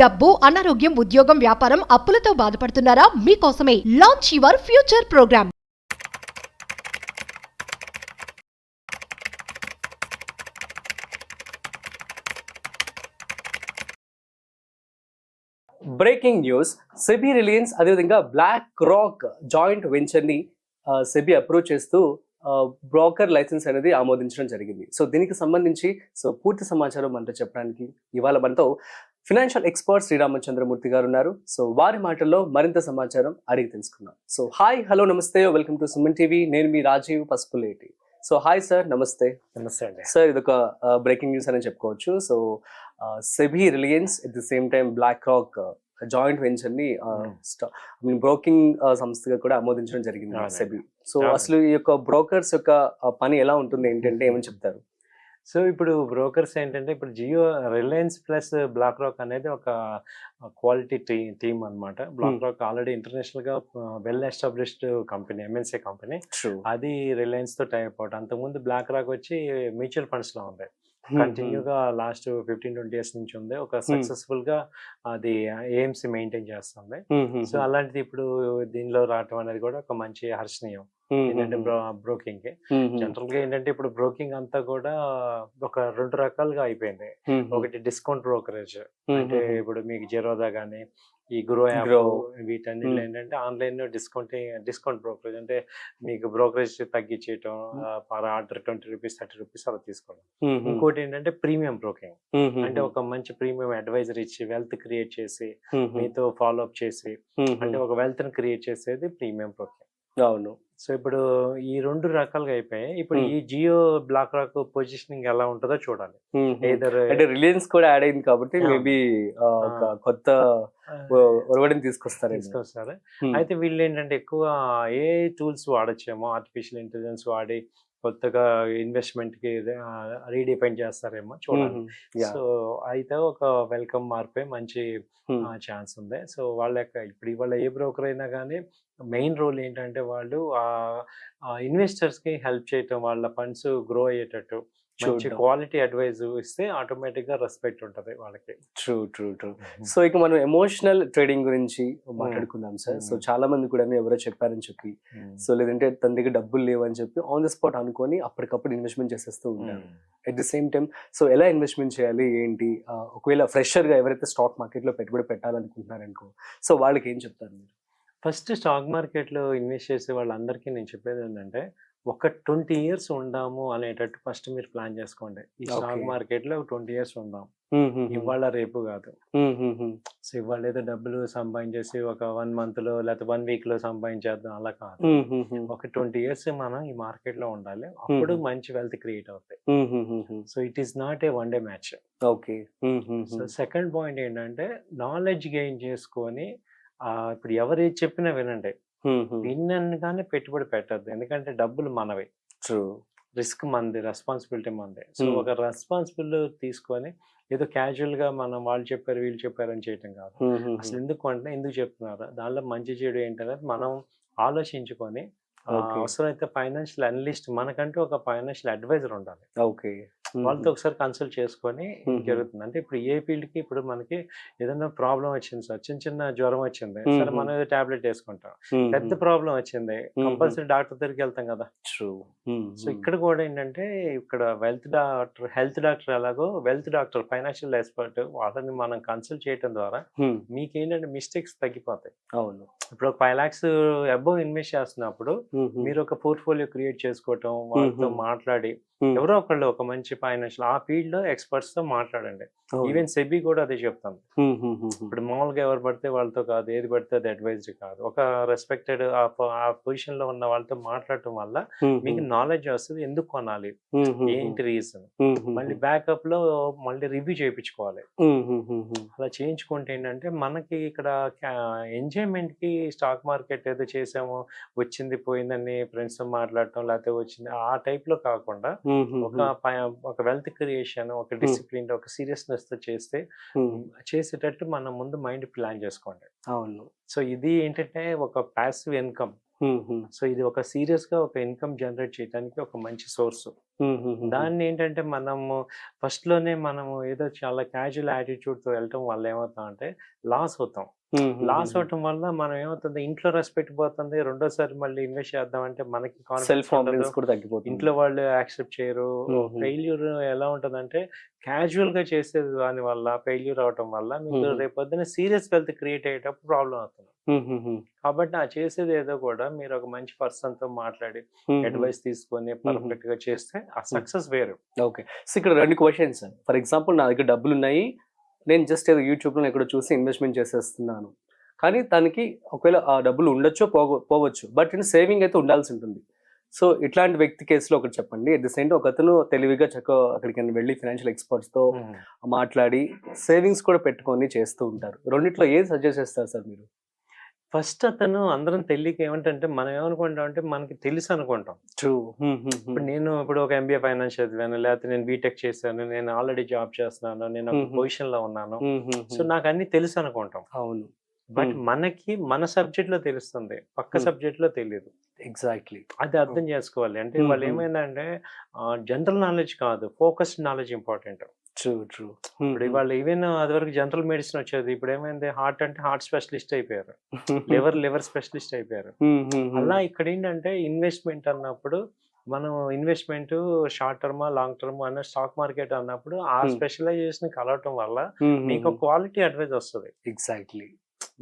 డబ్బు, అనారోగ్యం, ఉద్యోగం, వ్యాపారం, అప్పులతో బాధపడుతున్నారా? మీకోసమే launch your future program. Breaking news, SEBI Reliance అదేవిధంగా బ్లాక్ రాక్ జాయింట్ వెంచర్ని సెబీ అప్రూవ్ చేస్తూ బ్రోకర్ లైసెన్స్ అనేది ఆమోదించడం జరిగింది. సో దీనికి సంబంధించి పూర్తి సమాచారం మనతో చెప్పడానికి ఇవాళ మనతో ఫినాన్షియల్ ఎక్స్పర్ట్ శ్రీరామచంద్రమూర్తి గారు ఉన్నారు. సో వారి మాటల్లో మరింత సమాచారం అడిగి తెలుసుకుందాం. సో హాయ్, హలో, నమస్తే, వెల్కమ్ టు సుమన్ టీవీ. నేను మీ Rajeev Pasupuleti. So hi sir, నమస్తే. నమస్తే అండి సార్, ఇదొక బ్రేకింగ్ న్యూస్ అని చెప్పుకోవచ్చు. So SEBI Reliance at the same time BlackRock joint venture ని బ్రోకింగ్ సంస్థగా కూడా ఆమోదించడం జరిగింది సెబీ. సో అసలు ఈ యొక్క బ్రోకర్స్ యొక్క పని ఎలా ఉంటుంది, ఏంటంటే ఏమని చెప్తారు? సో ఇప్పుడు బ్రోకర్స్ ఏంటంటే, ఇప్పుడు Jio Reliance plus BlackRock అనేది ఒక క్వాలిటీ టీమ్ అనమాట. బ్లాక్ రాక్ ఆల్రెడీ ఇంటర్నేషనల్ గా well established company, MNC company. అది రిలయన్స్ తో టైప్ అవుట్. అంతకుముందు బ్లాక్ రాక్ వచ్చి మ్యూచువల్ ఫండ్స్ లో ఉంది. కంటిన్యూగా లాస్ట్ 15-20 years నుంచి ఉంది. ఒక సక్సెస్ఫుల్ గా అది ఎయిమ్స్ మెయింటైన్ చేస్తుంది. సో అలాంటిది ఇప్పుడు దీనిలో రావటం అనేది కూడా ఒక మంచి హర్షణీయం. ఏంటంటే బ్రోకింగ్ కి జనరల్ గా ఏంటంటే ఇప్పుడు బ్రోకింగ్ అంతా కూడా ఒక 2 రకాలుగా అయిపోయింది. ఒకటి డిస్కౌంట్ బ్రోకరేజ్, అంటే ఇప్పుడు మీకు జిరోదా గానీ ఈ గ్రో యాప్ వీటన్నిటిలో ఏంటంటే ఆన్లైన్ డిస్కౌంట్ బ్రోకరేజ్, అంటే మీకు బ్రోకరేజ్ తగ్గించేయటం, పర్ ఆర్డర్ 20 రూపీస్ 30 రూపీస్ అలా తీసుకోవడం. ఇంకోటి ఏంటంటే ప్రీమియం బ్రోకింగ్, అంటే ఒక మంచి ప్రీమియం అడ్వైజర్ ఇచ్చి వెల్త్ క్రియేట్ చేసి మీతో ఫాలో అప్ చేసి, అంటే ఒక వెల్త్ ని క్రియేట్ చేసేది ప్రీమియం బ్రోకింగ్. అవును. సో ఇప్పుడు ఈ 2 రకాలుగా అయిపోయాయి. ఇప్పుడు ఈ జియో బ్లాక్ రాక్ పొజిషనింగ్ ఎలా ఉంటుందో చూడాలి. అంటే రిలయన్స్ కూడా యాడ్ అయింది కాబట్టి మేబీ కొత్త ఒరవడిని తీసుకొస్తారు. అయితే వీళ్ళు ఏంటంటే ఎక్కువ ఏ టూల్స్ వాడచ్చేమో, ఆర్టిఫిషియల్ ఇంటెలిజెన్స్ వాడి కొత్తగా ఇన్వెస్ట్మెంట్ కి రీడిఫైన్ చేస్తారేమో చూడాలి. సో అయితే ఒక వెల్కమ్ మార్పే మంచి ఛాన్స్ ఉంది. సో వాళ్ళ యొక్క ఇప్పుడు ఇవాళ ఏ బ్రోకర్ అయినా కానీ మెయిన్ రోల్ ఏంటంటే వాళ్ళు ఇన్వెస్టర్స్ కి హెల్ప్ చేయటం, వాళ్ళ ఫండ్స్ గ్రో అయ్యేటట్టు మంచి క్వాలిటీ అడ్వైజ్ ఇస్తే ఆటోమేటిక్ గా రెస్పెక్ట్ ఉంటది వాళ్ళకి. ట్రూ. సో ఇక మనం ఎమోషనల్ ట్రేడింగ్ గురించి మాట్లాడుకుందాం సార్. సో చాలా మంది కూడా ఎవరో చెప్పారని చెప్పి, సో లేదంటే తన దగ్గర డబ్బులు లేవని చెప్పి ఆన్ ద స్పాట్ అనుకొని అప్పటికప్పుడు ఇన్వెస్ట్మెంట్ చేసేస్తూ ఉంటారు. At the same time so ఎలా ఇన్వెస్ట్మెంట్ చేయాలి ఏంటి, ఒకవేళ ఫ్రెషర్ గా ఎవరైతే స్టాక్ మార్కెట్ లో పెట్టుబడి పెట్టాలనుకుంటున్నారనుకో, సో వాళ్ళకి ఏం చెప్తారు మీరు? ఫస్ట్ స్టాక్ మార్కెట్లో ఇన్వెస్ట్ చేసే వాళ్ళందరికీ నేను చెప్పేది ఏంటంటే, ఒక 20 years ఉందాము అనేటట్టు ఫస్ట్ మీరు ప్లాన్ చేసుకోండి. ఈ స్టాక్ మార్కెట్లో 20 years ఉందాం, ఇవాళ రేపు కాదు. సో ఇవాళ ఏదో డబ్బులు సంపాదించేసి ఒక 1 month లో లేకపోతే 1 week లో సంపాదించేద్దాం అలా కాదు. ఒక 20 years మనం ఈ మార్కెట్ లో ఉండాలి, అప్పుడు మంచి వెల్త్ క్రియేట్ అవుతాయి. So it is not a one day match. Okay. So second point ఏంటంటే, నాలెడ్జ్ గెయిన్ చేసుకొని ఇప్పుడు ఎవరు చెప్పినా వినండి. వినగానే పెట్టుబడి పెట్టద్దు, ఎందుకంటే డబ్బులు మనవి, రిస్క్ మంది, రెస్పాన్సిబిలిటీ మంది. సో ఒక రెస్పాన్సిబిలిటీ తీసుకొని ఏదో క్యాజువల్ గా మనం వాళ్ళు చెప్పారు వీళ్ళు చెప్పారు అని చేయటం కాదు. అసలు ఎందుకు చెప్తున్నారు, దానిలో మంచి చెడు ఏంటనేది మనం ఆలోచించుకొని అవసరమైతే ఫైనాన్షియల్ అనలిస్ట్, మనకంటూ ఒక ఫైనాన్షియల్ అడ్వైజర్ ఉండాలి. ఓకే. వాళ్ళతో ఒకసారి కన్సల్ట్ చేసుకొని జరుగుతుంది. అంటే ఇప్పుడు ఏ ఫీల్డ్ కి ఇప్పుడు మనకి ఏదైనా ప్రాబ్లం వచ్చింది సార్, చిన్న జ్వరం వచ్చింది సరే, మనం ఏదో టాబ్లెట్ వేసుకుంటాం. పెద్ద ప్రాబ్లం వచ్చింది కంపల్సరీ డాక్టర్ దగ్గరికి వెళ్తాం కదా. సో ఇక్కడ కూడా ఏంటంటే, ఇక్కడ హెల్త్ డాక్టర్ ఎలాగో వెల్త్ డాక్టర్, ఫైనాన్షియల్ ఎక్స్పర్ట్, వాళ్ళని మనం కన్సల్ట్ చేయడం ద్వారా మీకు ఏంటంటే మిస్టేక్స్ తగ్గిపోతాయి. అవును. ఇప్పుడు ఒక 5 lakhs అబౌవ్ ఇన్వెస్ట్ చేస్తున్నప్పుడు మీరు ఒక పోర్ట్ఫోలియో క్రియేట్ చేసుకోవటం, వాళ్ళతో మాట్లాడి ఎవరో ఒకళ్ళు ఒక మంచి ఫైనాన్షియల్ ఆ ఫీల్డ్ లో ఎక్స్పర్ట్స్ తో మాట్లాడండి. ఈవెన్ సెబీ కూడా అదే చెప్తాం. ఇప్పుడు మామూలుగా ఎవరు పడితే వాళ్ళతో కాదు, ఏది పడితే అది అడ్వైజరీ కాదు. ఒక రెస్పెక్టెడ్ ఆ పొజిషన్ లో ఉన్న వాళ్ళతో మాట్లాడటం వల్ల మీకు నాలెడ్జ్ వస్తుంది, ఎందుకు కొనాలి, ఏంటి రీజన్, మళ్ళీ బ్యాకప్ లో మళ్ళీ రివ్యూ చేయించుకోవాలి. అలా చేయించుకుంటే ఏంటంటే మనకి ఇక్కడ ఎంజాయ్మెంట్ కి స్టాక్ మార్కెట్ ఏదో చేసాము వచ్చింది పోయిందని ఫ్రెండ్స్ తో మాట్లాడటం, లేకపోతే వచ్చింది ఆ టైప్ లో కాకుండా ఒక వెల్త్ క్రియేషన్, ఒక డిసిప్లిన్, ఒక సీరియస్నెస్ తో చేసేటట్టు మనం ముందు మైండ్ ప్లాన్ చేసుకోండి. అవును. సో ఇది ఏంటంటే ఒక ప్యాసివ్ ఇన్కమ్, సో ఇది ఒక సీరియస్ గా ఒక ఇన్కమ్ జనరేట్ చేయడానికి ఒక మంచి సోర్స్. దాన్ని ఏంటంటే మనము ఫస్ట్ లోనే మనము ఏదో చాలా క్యాజువల్ యాటిట్యూడ్ తో వెళ్ళటం వల్ల ఏమవుతాం అంటే లాస్ అవుతాం. లాస్ అవటం వల్ల మనం ఏమవుతుంది, ఇంట్లో రెస్పెక్ట్ పోతుంది. రెండోసారి మళ్ళీ ఇన్వెస్ట్ చేద్దాం అంటే మనకి సెల్ఫ్ కాన్ఫిడెన్స్ కూడా తగ్గిపోతుంది. ఇంట్లో వాళ్ళు యాక్సెప్ట్ చేయరు. ఫెయిల్యూర్ ఎలా ఉంటదంటే క్యాజువల్ గా చేసేది దాని వల్ల ఫెయిల్యూర్ అవటం వల్ల మీకు రేపు పొద్దున సీరియస్ వెల్త్ క్రియేట్ అయ్యేటప్పుడు ప్రాబ్లం అవుతుంది. కాబట్టి ఆ చేసేది ఏదో కూడా మీరు ఒక మంచి పర్సన్ తో మాట్లాడి అడ్వైస్ తీసుకొని పర్ఫెక్ట్ గా చేస్తే ఆ సక్సెస్ వేరు. ఓకే, సో ఇక్కడ 2 క్వశ్చన్స్. ఫర్ ఎగ్జాంపుల్ నా దగ్గర డబ్బులు ఉన్నాయి, నేను జస్ట్ ఏదో యూట్యూబ్లో ఎక్కడో చూసి ఇన్వెస్ట్మెంట్ చేసేస్తున్నాను, కానీ దానికి ఒకవేళ ఆ డబ్బులు ఉండొచ్చో పోవచ్చు, బట్ సేవింగ్ అయితే ఉండాల్సి ఉంటుంది. సో ఇట్లాంటి వ్యక్తి కేసులో ఒకటి చెప్పండి. అట్ ది సేమ్ టైం ఒక అతను తెలివిగా అక్కడికి వెళ్ళి ఫైనాన్షియల్ ఎక్స్పర్ట్స్తో మాట్లాడి సేవింగ్స్ కూడా పెట్టుకొని చేస్తూ ఉంటారు. రెండిట్లో ఏది సజెస్ట్ చేస్తారు సార్ మీరు? ఫస్ట్ అతను అందరం తెలియక ఏమంటే మనం ఏమనుకుంటాం అంటే మనకి తెలుసు అనుకుంటాం. ట్రూ. ఇప్పుడు నేను ఒక MBA ఫైనాన్స్ చదివాను, లేకపోతే నేను బీటెక్ చేశాను, నేను ఆల్రెడీ జాబ్ చేస్తున్నాను, నేను ఒక పొజిషన్ లో ఉన్నాను, సో నాకు అన్ని తెలుసు అనుకుంటాం. అవును. బట్ మనకి మన సబ్జెక్ట్ లో తెలుస్తుంది, పక్క సబ్జెక్ట్ లో తెలియదు. ఎగ్జాక్ట్లీ, అది అర్థం చేసుకోవాలి. అంటే వాళ్ళు ఏమైందంటే జనరల్ నాలెడ్జ్ కాదు, ఫోకస్డ్ నాలెడ్జ్ ఇంపార్టెంట్. ట్రూ. ఇప్పుడు ఇవాళ ఈవెన్ అది వరకు జనరల్ మెడిసిన్ వచ్చేది, ఇప్పుడు ఏమైంది, హార్ట్ అంటే హార్ట్ స్పెషలిస్ట్ అయిపోయారు, లివర్ స్పెషలిస్ట్ అయిపోయారు. అలా ఇక్కడ ఏంటంటే ఇన్వెస్ట్మెంట్ అన్నప్పుడు మనం investment short term long term అన్న స్టాక్ మార్కెట్ అన్నప్పుడు ఆ స్పెషలైజేషన్ కలవటం వల్ల మీకు క్వాలిటీ అడ్వైజ్ వస్తుంది. ఎగ్జాక్ట్లీ.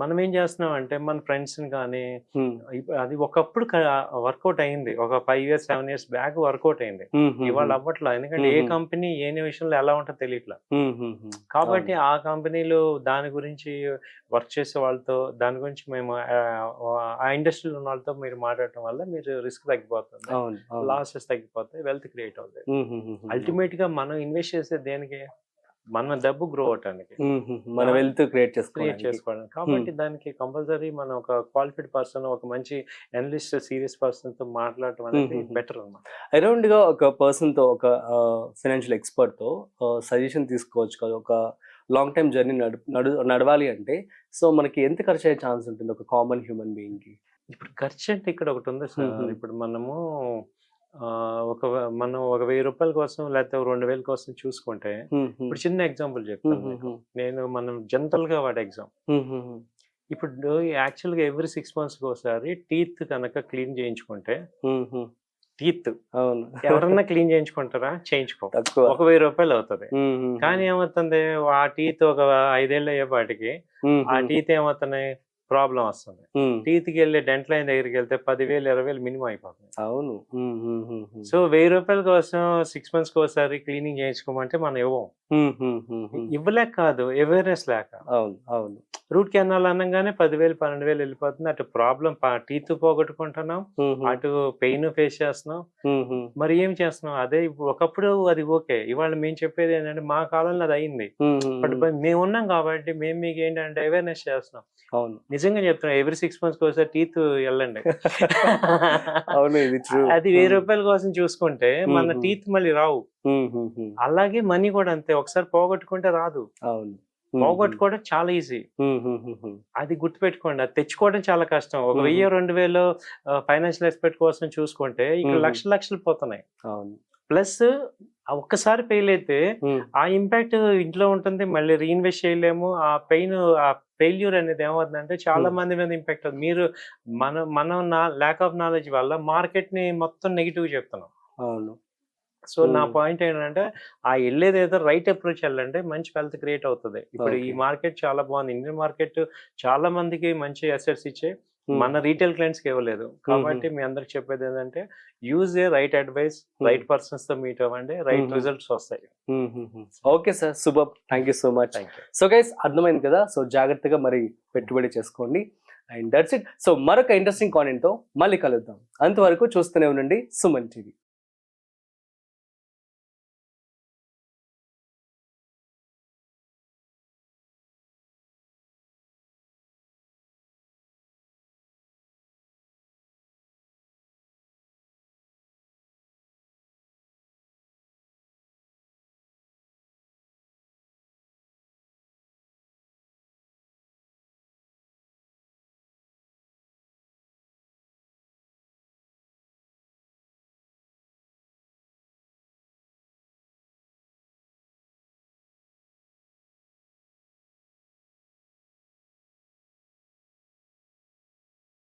మనం ఏం చేస్తున్నాం అంటే మన ఫ్రెండ్స్ కానీ అది ఒకప్పుడు వర్కౌట్ అయింది, ఒక 5 years 7 years బ్యాక్ వర్కౌట్ అయింది, ఇవాళ అవ్వట్లా. ఎందుకంటే ఏ కంపెనీ ఏ విషయంలో ఎలా ఉంటుందో తెలియట్లా. కాబట్టి ఆ కంపెనీలు దాని గురించి వర్క్ చేసే వాళ్ళతో, దాని గురించి మేము ఆ ఇండస్ట్రీలో ఉన్న వాళ్ళతో మీరు మాట్లాడటం వల్ల మీరు రిస్క్ తగ్గిపోతుంది, లాసెస్ తగ్గిపోతాయి, వెల్త్ క్రియేట్ అవుతాయి. అల్టిమేట్ గా మనం ఇన్వెస్ట్ చేసే దేనికి, మన డబ్బు గ్రో అవటానికి, మన వెల్త్ క్రియేట్ చేసుకోవడానికి. కాబట్టి దానికి కంపల్సరీ మనం ఒక క్వాలిఫైడ్ పర్సన్, ఒక మంచి అనలిస్ట్, సీరియస్ పర్సన్ తో మాట్లాడటం అనేది బెటర్ అన్నమాట. అరౌండ్ గా ఒక పర్సన్ తో, ఒక ఫైనాన్షియల్ ఎక్స్పర్ట్ తో సజెషన్ తీసుకోవచ్చు కదా. ఒక లాంగ్ టైమ్ జర్నీ నడవాలి అంటే సో మనకి ఎంత ఖర్చు అయ్యే ఛాన్స్ ఉంటుంది ఒక కామన్ హ్యూమన్ బీయింగ్ కి? ఇప్పుడు ఖర్చు అంటే ఇక్కడ ఒకటి ఉంది సార్. ఇప్పుడు మనం ఒక 1000 రూపాయల కోసం లేకపోతే 2000 కోసం చూసుకుంటే, ఇప్పుడు చిన్న ఎగ్జాంపుల్ చెప్తాను నేను, మనం జనరల్ గా వాడే ఎగ్జామ్. ఇప్పుడు యాక్చువల్ గా ఎవ్రీ 6 months ఒకసారి టీత్ కనుక క్లీన్ చేయించుకుంటే, టీత్ ఎవరన్నా క్లీన్ చేయించుకుంటారా? చేయించుకో, ఒక 1000 రూపాయలు అవుతుంది. కానీ ఏమవుతుంది, ఆ టీత్ ఒక 5 ఏళ్ళు అయ్యేపాటికి ఆ టీత్ ఏమవుతున్నాయి, ప్రాబ్లం వస్తుంది. టీత్ కి వెళ్ళి డెంటల్ లైన్ దగ్గరికి వెళ్తే 10,000 20,000 మినిమం అయిపోతుంది. అవును. సో 1000 రూపాయల కోసం 6 months ఒకసారి క్లీనింగ్ చేయించుకోమంటే మనం ఇవ్వలేక కాదు, అవేర్నెస్ లేక. అవును. రూట్ కెనాల్ అనగానే 10,000 12,000 వెళ్ళిపోతుంది. అటు ప్రాబ్లం టీత్ పోగొట్టుకుంటున్నాం, అటు పెయిన్ ఫేస్ చేస్తున్నాం, మరి ఏం చేస్తున్నాం? అదే ఇప్పుడు ఒకప్పుడు అది ఓకే, ఇవాళ మేము చెప్పేది ఏంటంటే మా కాలంలో అది అయింది, బట్ మేము ఉన్నాం కాబట్టి మేము మీకు ఏంటంటే అవేర్నెస్ చేస్తున్నాం. అవును, నిజంగా చెప్తున్నా, ఎవ్రీ 6 months ఒకసారి టీత్ వెళ్ళండి. అవును, ఇది ట్రూ. అది 1000 రూపాయల కోసం చూసుకుంటే మన టీత్ మళ్ళీ రావు. అలాగే మనీ కూడా అంతే, ఒకసారి పోగొట్టుకుంటే రాదు. అవును, పోగొట్టుకోవడం చాలా ఈజీ, అది గుర్తుపెట్టుకోండి. అది తెచ్చుకోవడం చాలా కష్టం. ఒక 1000-2000 ఫైనాన్షియల్ ఎక్స్పర్ట్ కోసం చూసుకుంటే ఇక్కడ లక్షలు పోతున్నాయి. ప్లస్ ఒక్కసారి ఫెయిల్ అయితే ఆ ఇంపాక్ట్ ఇంట్లో ఉంటుంది, మళ్ళీ రీఇన్వెస్ట్ చేయలేము. ఆ పెయిన్, ఆ ఫెయిల్యూర్ అనేది ఏమవుతుందంటే చాలా మంది మీద ఇంపాక్ట్ అవుతుంది. మీరు మనం ల్యాక్ ఆఫ్ నాలెడ్జ్ వల్ల మార్కెట్ ని మొత్తం నెగిటివ్ చెప్తున్నాం. అవును. సో నా పాయింట్ ఏంటంటే, ఆ వెళ్ళేది ఏదో రైట్ అప్రోచ్ వెళ్ళండి, మంచి వెల్త్ క్రియేట్ అవుతుంది. ఇప్పుడు ఈ మార్కెట్ చాలా బాగుంది, ఇండియన్ మార్కెట్ చాలా మందికి మంచి అసెట్స్ ఇచ్చే, మన రీటైల్ క్లయింట్స్ కి ఇవ్వలేదు. కాబట్టి మీ అందరికి చెప్పేది ఏంటంటే, use a right advice, right persons తో మీట్ అవ్వండి, రైట్ రిజల్ట్స్ వస్తాయి. Okay sir, super, thank you so much. So guys, అర్థమైంది కదా. సో జాగ్రత్తగా మరి పెట్టుబడి చేసుకోండి. And that's it. సో మరొక ఇంట్రెస్టింగ్ కాంటెంట్ తో మళ్ళీ కలుద్దాం. అంతవరకు చూస్తూనే ఉండండి సుమన్ టీవీ.